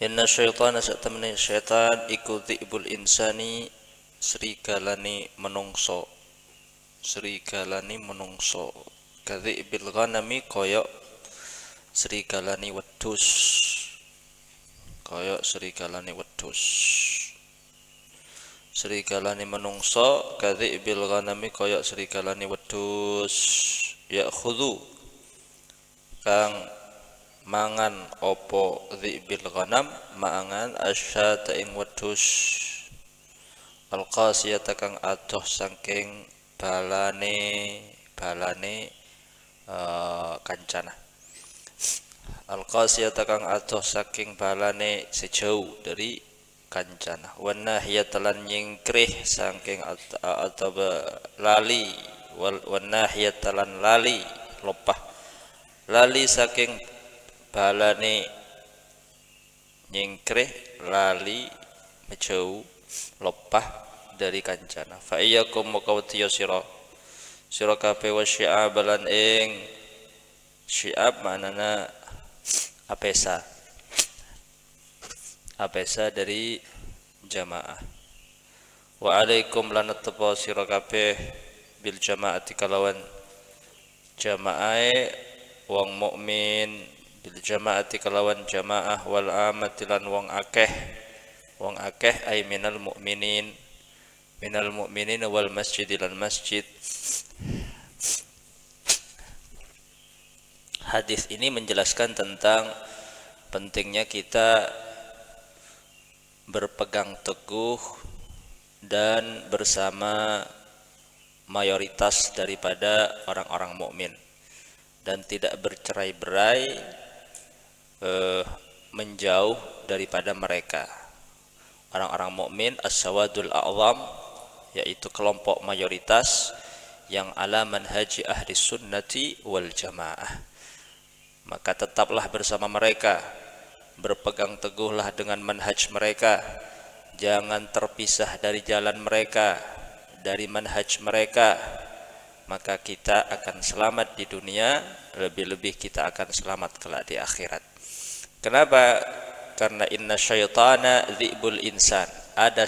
Inna syaitana satamani syaitan iku dhi'bul insani serigalane menungso. Serigalane menungso. Kadhi'bil ghanami koyok serigalane wedhus. Koyok serigalane wedhus. Serigalane menungso kadhi'bil ghanami koyok serigalane wedhus. Ya'khudhu kang mangan opo dhi'bil ghanam mangan asyata ing wedhus alqasiyata kang adoh saking balane kancana. Alqasiyata kang adoh saking balane sejauh dari kancana. Wan nahiyatalan nyingkrih saking atau lali wan nahiyatalan lali lopah lali saking balane nyingkrih lali menjauh lopah dari kancana. Fa iyyakum mukawtiya sira kabeh wa syi'ab lan ing syi'ab manana apesa dari jamaah. Wa alaikum lan tepa sira kabeh bil jamaati kalawan jamaahe wong mukmin, bil jamaati kalawan jamaah, wal amati lan wong akeh ay minal mu'minin wal masjid lan masjid. Hadis ini menjelaskan tentang pentingnya kita berpegang teguh dan bersama mayoritas daripada orang-orang mukmin dan tidak bercerai-berai menjauh daripada mereka. Orang-orang mukmin as-sawadul a'zam, yaitu kelompok mayoritas yang ala manhaji ahli sunnati wal jamaah. Maka tetaplah bersama mereka, berpegang teguhlah dengan manhaj mereka, jangan terpisah dari jalan mereka, dari manhaj mereka. Maka kita akan selamat di dunia, lebih-lebih kita akan selamat kelak di akhirat. Kenapa? Karena inna syaitana dhi'bul insan. Ada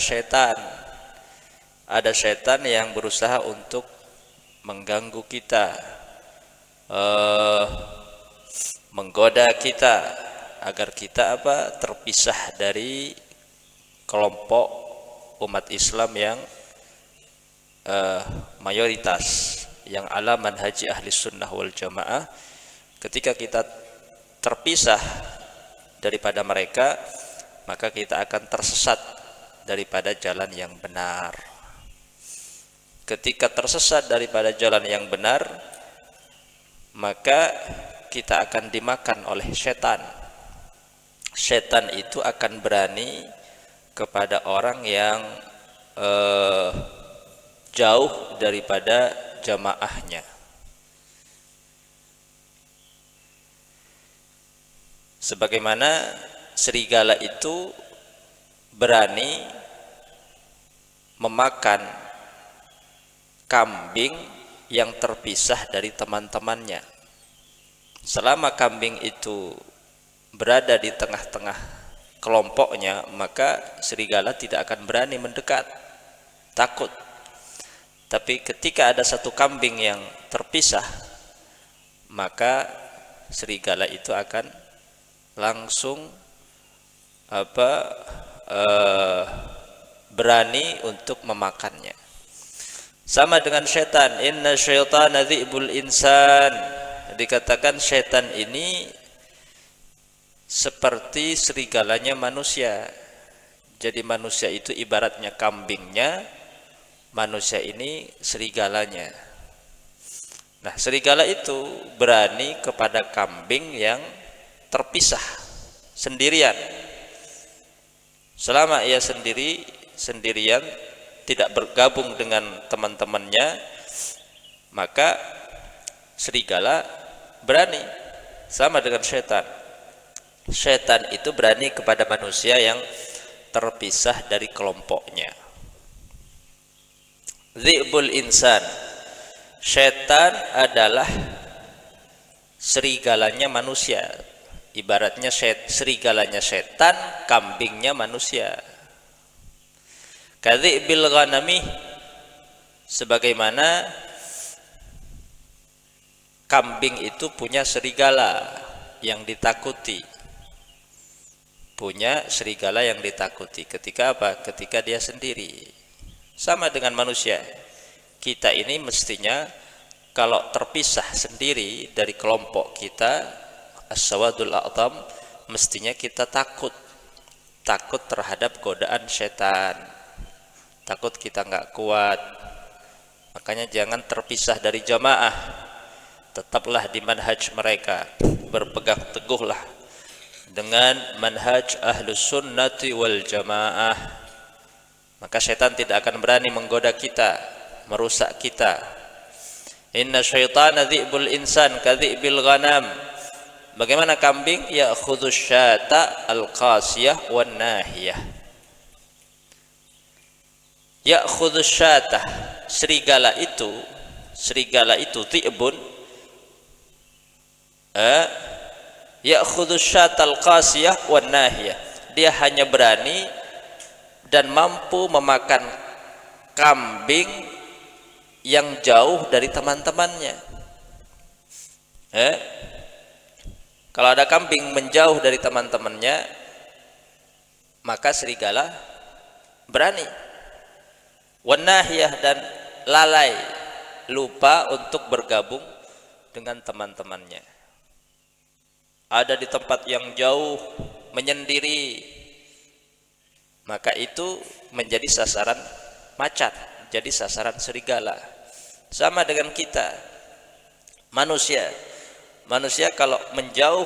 syaitan yang berusaha untuk mengganggu kita, menggoda kita agar kita terpisah dari kelompok umat Islam yang mayoritas, yang ala manhaji ahli sunnah wal jamaah. Ketika kita terpisah daripada mereka, maka kita akan tersesat daripada jalan yang benar. Ketika tersesat daripada jalan yang benar, maka kita akan dimakan oleh setan. Setan itu akan berani kepada orang yang jauh daripada jamaahnya. Sebagaimana serigala itu berani memakan kambing yang terpisah dari teman-temannya. Selama kambing itu berada di tengah-tengah kelompoknya, maka serigala tidak akan berani mendekat, takut. Tapi ketika ada satu kambing yang terpisah, maka serigala itu akan langsung berani untuk memakannya. Sama dengan syaitan, inna syaitana dhi'bul insan. Dikatakan syaitan ini seperti serigalanya manusia. Jadi manusia itu ibaratnya kambingnya, manusia ini serigalanya. Nah, serigala itu berani kepada kambing yang terpisah, sendirian. Selama ia sendirian, tidak bergabung dengan teman-temannya, maka serigala berani. Sama dengan syaitan. Syaitan itu berani kepada manusia yang terpisah dari kelompoknya. Dhi'bul insan. Syaitan adalah serigalanya manusia. Ibaratnya serigalanya setan, kambingnya manusia. Kadzibil ghanami, sebagaimana kambing itu punya serigala yang ditakuti. Punya serigala yang ditakuti. Ketika apa? Ketika dia sendiri. Sama dengan manusia. Kita ini mestinya kalau terpisah sendiri dari kelompok kita, as-sawadul a'zam, mestinya kita takut terhadap godaan setan, takut kita nggak kuat. Makanya jangan terpisah dari jamaah, tetaplah di manhaj mereka, berpegang teguhlah dengan manhaj ahlus sunnati wal jamaah, maka setan tidak akan berani menggoda kita, merusak kita. Inna syaitana dhi'bul insan kadhi'bil ghanam. Bagaimana kambing? Ya'khudhu syata al-qasiyah wan nahiyah. Ya'khudhu syata, serigala itu dhi'bun, ya'khudhu syata al-qasiyah wan nahiyah. Dia hanya berani dan mampu memakan kambing yang jauh dari teman-temannya. Kalau ada kambing menjauh dari teman-temannya, maka serigala berani. Wanahiyah, dan lalai, lupa untuk bergabung dengan teman-temannya. Ada di tempat yang jauh, menyendiri, maka itu menjadi sasaran macan, jadi sasaran serigala. Sama dengan kita, manusia kalau menjauh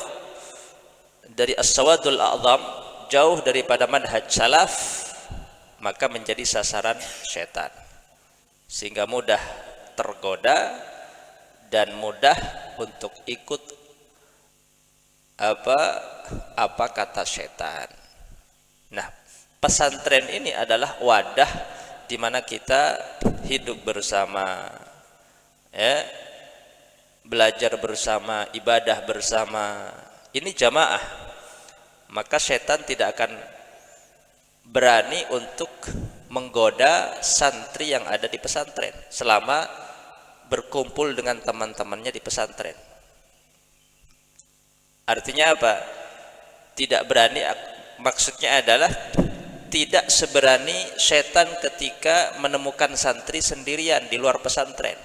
dari as-sawadul a'zam, jauh daripada manhaj salaf, maka menjadi sasaran setan, sehingga mudah tergoda dan mudah untuk ikut apa kata setan. Nah, pesantren ini adalah wadah di mana kita hidup bersama, belajar bersama, ibadah bersama. Ini jamaah. Maka setan tidak akan berani untuk menggoda santri yang ada di pesantren selama berkumpul dengan teman-temannya di pesantren. Artinya apa? Tidak berani, maksudnya adalah tidak seberani setan ketika menemukan santri sendirian di luar pesantren,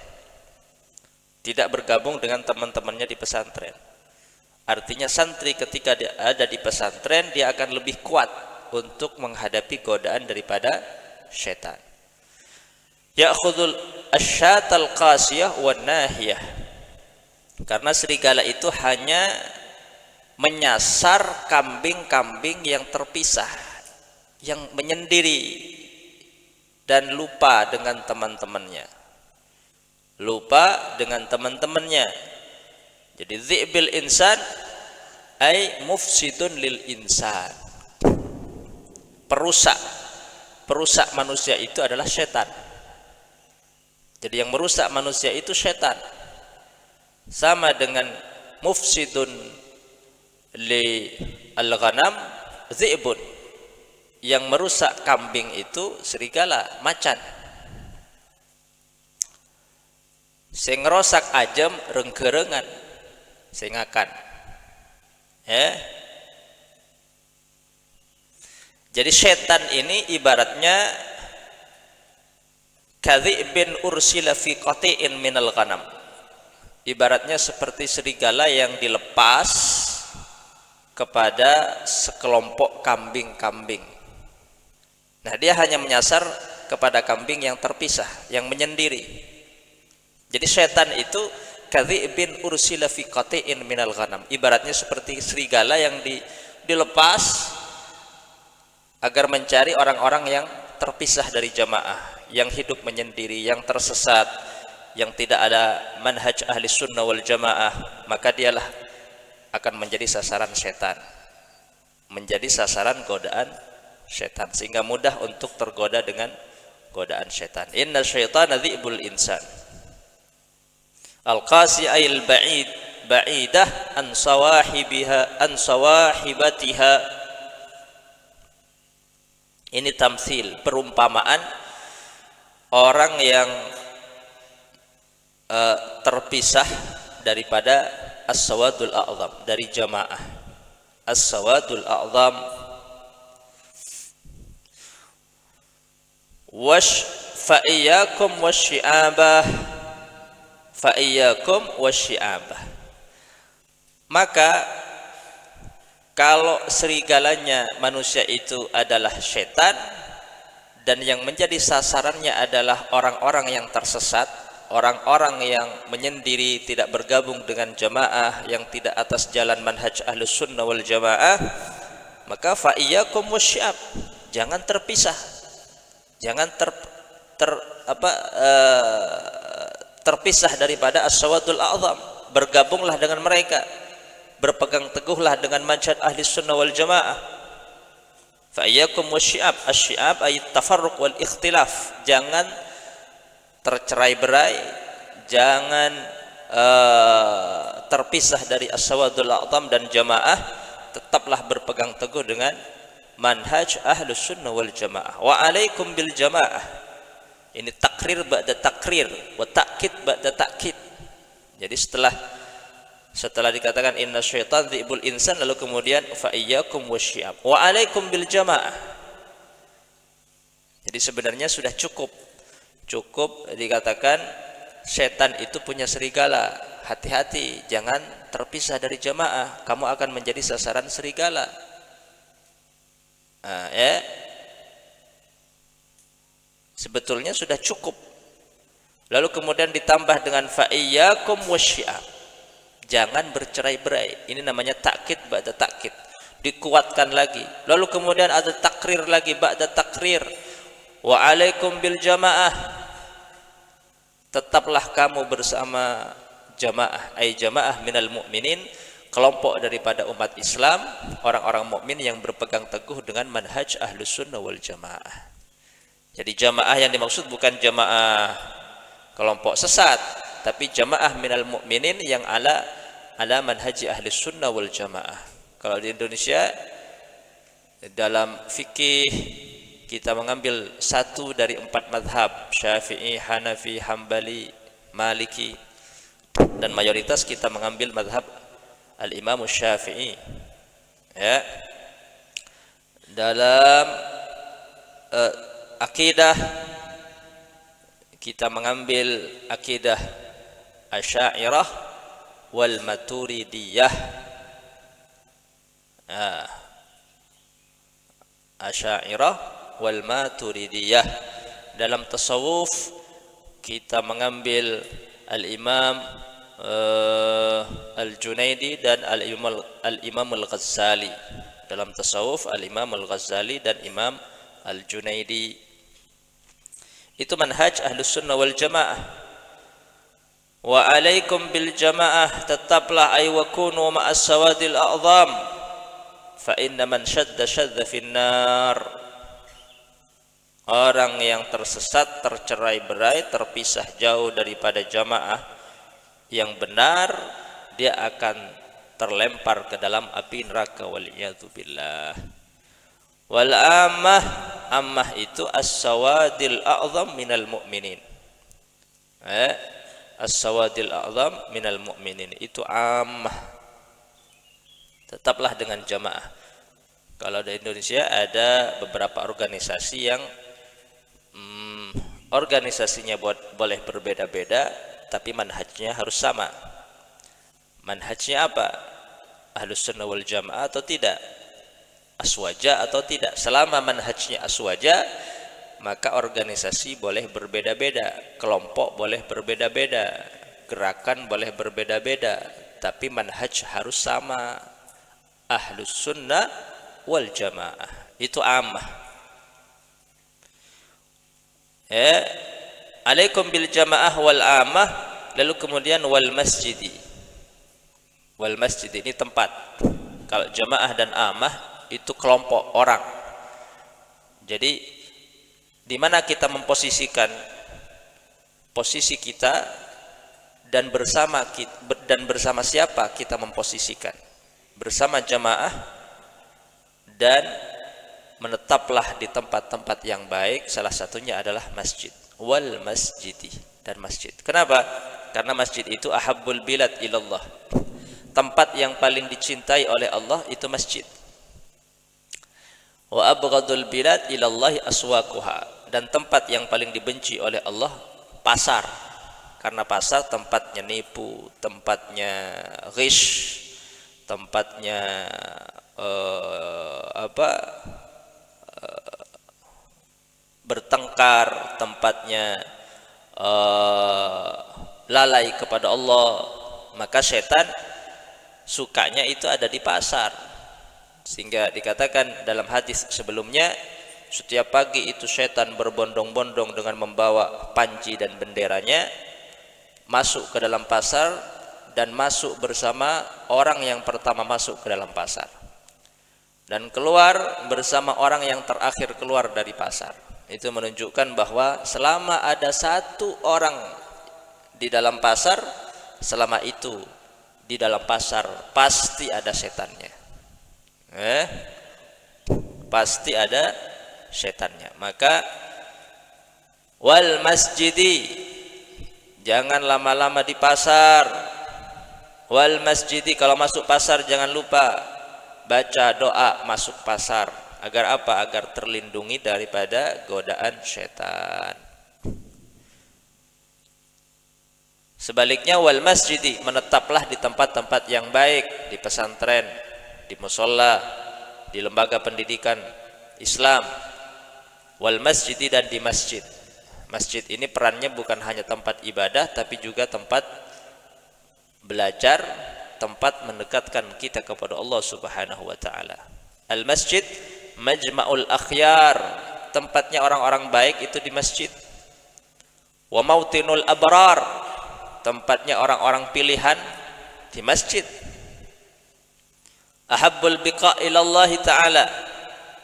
tidak bergabung dengan teman-temannya di pesantren. Artinya santri ketika dia ada di pesantren, dia akan lebih kuat untuk menghadapi godaan daripada setan. Ya'khudul asyatal qasiyah wan nahiyah. Karena serigala itu hanya menyasar kambing-kambing yang terpisah, yang menyendiri dan lupa dengan teman-temannya. Jadi dhi'bil insan ay mufsidun lil insan. Perusak manusia itu adalah setan. Jadi yang merusak manusia itu setan. Sama dengan mufsidun li al-ghanam dhi'bun. Yang merusak kambing itu serigala, macan. Sing ngerosak ajam rengkerengan, sing akan. Jadi setan ini ibaratnya kadhi'bin ursila fi qati'in minal ghanam. Ibaratnya seperti serigala yang dilepas kepada sekelompok kambing-kambing. Nah, dia hanya menyasar kepada kambing yang terpisah, yang menyendiri. Jadi setan itu kadhi'bin ursila fi qati'in minal ghanam. Ibaratnya seperti serigala yang dilepas agar mencari orang-orang yang terpisah dari jamaah, yang hidup menyendiri, yang tersesat, yang tidak ada manhaj ahli sunnah wal jamaah, maka dialah akan menjadi sasaran setan, menjadi sasaran godaan setan, sehingga mudah untuk tergoda dengan godaan setan. Inna syaitana dhi'bul insan. Al-qasi ayil ba'id ba'idah an sawahibatiha. Ini tamsil, perumpamaan orang yang terpisah daripada as-sawadul a'zam, dari jamaah. As-sawadul a'zam fa'iyyakum wasyi'abah, fa'iyyakum wasyi'abah. Maka kalau serigalanya manusia itu adalah setan, dan yang menjadi sasarannya adalah orang-orang yang tersesat, orang-orang yang menyendiri, tidak bergabung dengan jamaah, yang tidak atas jalan manhaj ahlus sunnah wal jamaah, maka fa'iyyakum wasyi'ab, jangan terpisah, jangan terpisah daripada as-sawadul a'zam. Bergabunglah dengan mereka, berpegang teguhlah dengan manhaj ahli sunnah wal jamaah. Fa iyyakum wasyi'ab, asyi'ab ay tafarruq wal ikhtilaf, jangan tercerai-berai, jangan terpisah dari as-sawadul a'zam dan jamaah, tetaplah berpegang teguh dengan manhaj ahlus sunnah wal jamaah. Wa alaikum bil jamaah, ini takrir ba'da takrir, wa ta'kid ba'da ta'kid. Jadi setelah dikatakan inna syaitan dhi'bul insan, lalu kemudian fa iyyakum wasyi'ab wa alaikum bil jamaah. Jadi sebenarnya sudah cukup dikatakan setan itu punya serigala, hati-hati jangan terpisah dari jamaah, kamu akan menjadi sasaran serigala. Sebetulnya sudah cukup. Lalu kemudian ditambah dengan fa iyyakum wasyi'ab, jangan bercerai-berai. Ini namanya takkid ba'da takkid, dikuatkan lagi. Lalu kemudian ada takrir lagi ba'da takrir, wa alaikum bil jamaah, tetaplah kamu bersama jamaah, ay jamaah minal mu'minin, kelompok daripada umat Islam, orang-orang mukmin yang berpegang teguh dengan manhaj ahlus sunnah wal jamaah. Jadi jamaah yang dimaksud bukan jamaah kelompok sesat, tapi jamaah minal mu'minin yang ala manhaji ahli sunnah wal jamaah. Kalau di Indonesia dalam fikih kita mengambil 1 dari 4 madhab, Syafi'i, Hanafi, Hambali, Maliki, dan mayoritas kita mengambil madhab al-Imam Syafi'i. Ya. Dalam akidah kita mengambil akidah Asy'ariyah wal Maturidiyah. Asy'ariyah wal Maturidiyah. Dalam tasawuf kita mengambil al-Imam Al-Junaidi dan al-Imam Al-Ghazali. Dalam tasawuf al-Imam Al-Ghazali dan Imam Al-Junaidi. Itu manhaj ahlus sunnah wal jamaah. Wa alaikum bil jamaah, tetaplah ay wa kunu ma'as sawadil a'zam, fa inna man syadda fin nar. Orang yang tersesat, tercerai-berai, terpisah jauh daripada jamaah yang benar, dia akan terlempar ke dalam api neraka, waliyadzu billah. Wal ammah itu as-sawadil a'zam minal mu'minin. As-sawadil a'zam minal mu'minin itu ammah. Tetaplah dengan jamaah. Kalau di Indonesia ada beberapa organisasi yang organisasinya boleh berbeda-beda, tapi manhajnya harus sama. Manhajnya apa? Ahlus sunnah wal jamaah atau tidak? Aswaja atau tidak? Selama manhajnya aswaja, maka organisasi boleh berbeda-beda, kelompok boleh berbeda-beda, gerakan boleh berbeda-beda, tapi manhaj harus sama. Ahlus sunnah wal jamaah itu ammah. Alaikum bil jamaah wal ammah. Lalu kemudian wal masjidi. Wal masjid ini tempat. Kalau jamaah dan ammah itu kelompok orang. Jadi di mana kita memposisikan posisi kita dan bersama siapa kita memposisikan? Bersama jamaah dan menetaplah di tempat-tempat yang baik, salah satunya adalah masjid. Wal masjidi, dan masjid. Kenapa? Karena masjid itu ahabbul bilad ilallah. Tempat yang paling dicintai oleh Allah itu masjid. Wa abghadul bilad ilallahi aswaquha, dan tempat yang paling dibenci oleh Allah pasar. Karena pasar tempatnya nipu, tempatnya ghish, tempatnya bertengkar, tempatnya lalai kepada Allah. Maka setan sukanya itu ada di pasar, sehingga dikatakan dalam hadis sebelumnya, setiap pagi itu setan berbondong-bondong dengan membawa panji dan benderanya masuk ke dalam pasar, dan masuk bersama orang yang pertama masuk ke dalam pasar, dan keluar bersama orang yang terakhir keluar dari pasar. Itu menunjukkan bahwa selama ada satu orang di dalam pasar, selama itu di dalam pasar pasti ada setannya. Pasti ada setannya. Maka wal masjidi, jangan lama-lama di pasar. Wal masjidi, kalau masuk pasar jangan lupa baca doa masuk pasar. Agar apa? Agar terlindungi daripada godaan setan. Sebaliknya wal masjidi, menetaplah di tempat-tempat yang baik, di pesantren, di musholla, di lembaga pendidikan Islam. Wal masjidi, dan di masjid. Masjid ini perannya bukan hanya tempat ibadah, tapi juga tempat belajar, tempat mendekatkan kita kepada Allah Subhanahu wa taala. Al masjid majma'ul akhyar, tempatnya orang-orang baik itu di masjid. Wa mautinul abrar, tempatnya orang-orang pilihan di masjid. Ahabbul biqa ilallah ta'ala,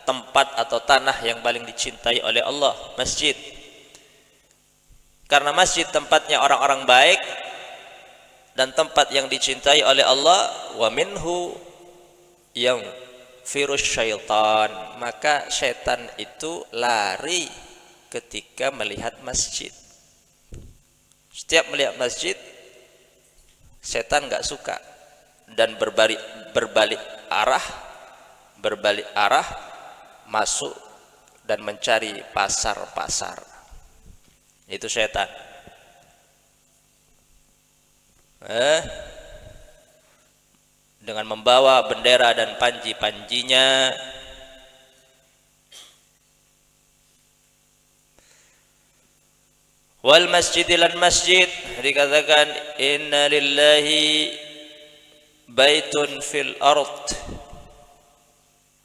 tempat atau tanah yang paling dicintai oleh Allah, masjid. Karena masjid tempatnya orang-orang baik dan tempat yang dicintai oleh Allah. Wa minhu yang virus syaitan, maka syaitan itu lari ketika melihat masjid. Setiap melihat masjid, setan nggak suka dan berbalik arah masuk dan mencari pasar-pasar. Itu setan. Dengan membawa bendera dan panji-panjinya. Wal masjidilan masjid, dikatakan inna lillahi baitun fil ard,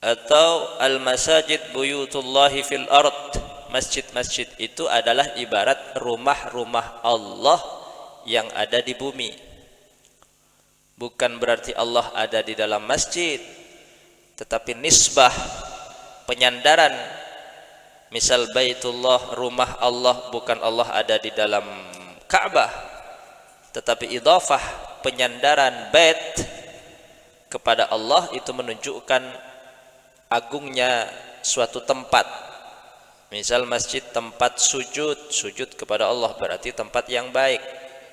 atau al masajid buyutullahi fil ard. Masjid-masjid itu adalah ibarat rumah-rumah Allah yang ada di bumi. Bukan berarti Allah ada di dalam masjid, tetapi nisbah, penyandaran. Misal baitullah, rumah Allah, bukan Allah ada di dalam Ka'bah, tetapi idhafah, penyandaran bait kepada Allah, itu menunjukkan agungnya suatu tempat. Misal masjid tempat sujud kepada Allah, berarti tempat yang baik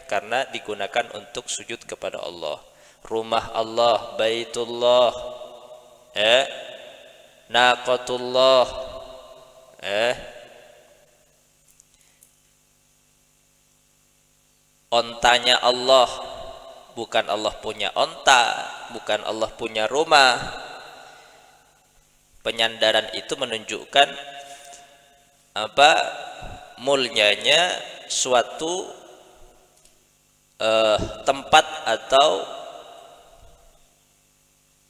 karena digunakan untuk sujud kepada Allah. Rumah Allah, baitullah, naqatullah, ontanya Allah, bukan Allah punya onta, bukan Allah punya rumah. Penyandaran itu menunjukkan apa? Mulianya suatu tempat atau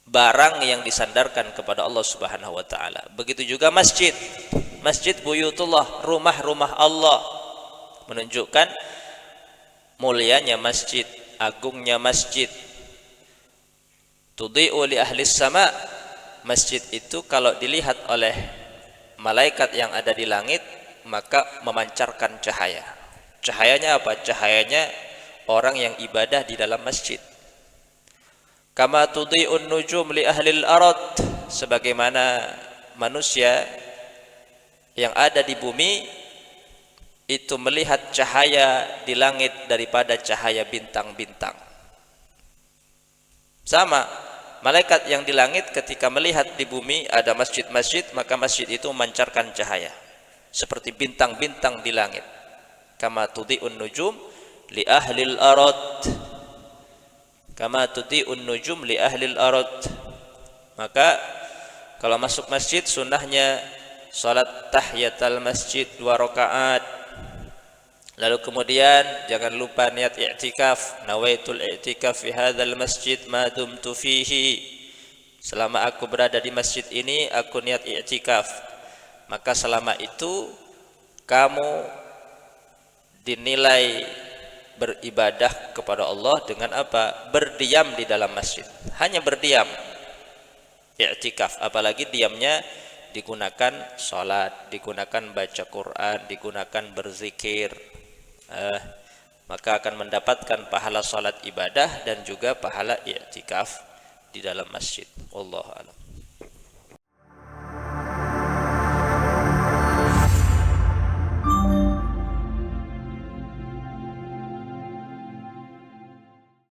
barang yang disandarkan kepada Allah Subhanahu wa taala. Begitu juga masjid. Masjid buyutullah, rumah-rumah Allah, menunjukkan mulianya masjid, agungnya masjid. Tudhi'u li ahli sama, masjid itu kalau dilihat oleh malaikat yang ada di langit maka memancarkan cahaya. Cahayanya apa? Cahayanya orang yang ibadah di dalam masjid. Kama tudhi'un nujum li ahlil arad, sebagaimana manusia yang ada di bumi itu melihat cahaya di langit daripada cahaya bintang-bintang. Sama, malaikat yang di langit ketika melihat di bumi ada masjid-masjid, maka masjid itu memancarkan cahaya seperti bintang-bintang di langit. Kama tudhi'un nujum li ahlil arad, kama tudhi'un nujum li ahlil arad. Maka kalau masuk masjid sunnahnya salat tahiyatul masjid 2 rakaat. Lalu kemudian jangan lupa niat i'tikaf, nawaitul i'tikaf fi hadzal masjid ma dumtu fihi. Selama aku berada di masjid ini aku niat i'tikaf. Maka selama itu kamu dinilai beribadah kepada Allah dengan apa? Berdiam di dalam masjid. Hanya berdiam. I'tikaf, apalagi diamnya digunakan salat, digunakan baca Quran, digunakan berzikir. Maka akan mendapatkan pahala salat ibadah dan juga pahala i'tikaf di dalam masjid. Wallahu a'lam.